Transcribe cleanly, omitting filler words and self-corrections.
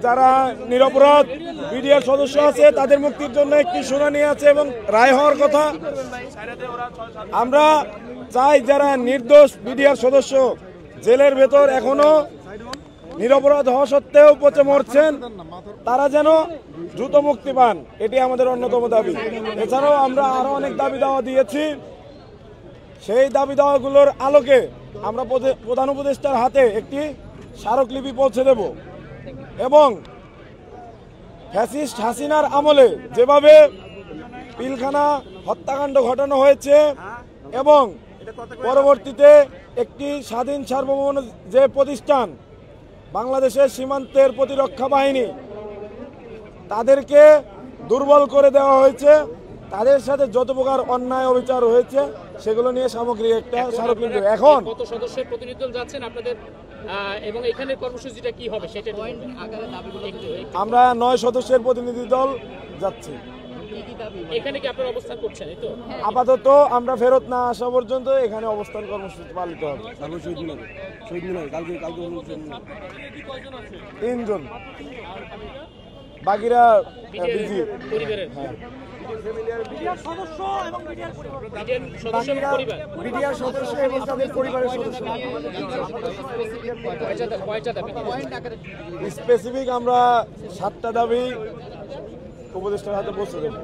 যারা নিরপরাধ বিডিআর সদস্য আছে তাদের মুক্তির জন্য একটি শুনানি আছে এবং রায় হওয়ার কথা। আমরা চাই যারা নির্দোষ বিডিআর সদস্য জেলের ভেতর এখনো নিরপরাধ হওয়া সত্ত্বেও পচে মরছেন, তারা যেন দ্রুত মুক্তি পান, এটি আমাদের অন্যতম দাবি। এছাড়াও আমরা আরো অনেক দাবি দাওয়া দিয়েছি। সেই দাবি দাওয়াগুলোর আলোকে আমরা প্রধান উপদেষ্টার হাতে একটি স্মারকলিপি পৌঁছে দেব এবং ফ্যাসিস্ট হাসিনার আমলে যেভাবে পিলখানা হত্যাকাণ্ড ঘটানো হয়েছে এবং পরবর্তীতে একটি স্বাধীন সার্বভৌম যে প্রতিষ্ঠান বাংলাদেশের সীমান্তের প্রতিরক্ষা বাহিনী, তাদেরকে দুর্বল করে দেওয়া হয়েছে, তাদের সাথে যত প্রকার অন্যায় অবিচার হয়েছে সেগুলো নিয়ে সামগ্রিক একটা স্মারকলিপি। এখন কত সদস্যের প্রতিনিধি দল যাচ্ছেন আপনাদের এবং এখানের কর্মসূচিটা কি হবে সেটা আমরা 9 সদস্যের প্রতিনিধি দল যাচ্ছি। এখানে কি আপনারা অবস্থান করছেন? এই তো আপাতত আমরা ফেরত না আসা পর্যন্ত এখানে অবস্থান কর্মসূচি পালিত হবে। 3 জন, বাকিরা বিজি পরিবারের বিডিআর সদস্য এবং তাদের পরিবারের সদস্য। স্পেসিফিক আমরা 7টা দাবি উপদেষ্টার হাতে পৌঁছে দেব।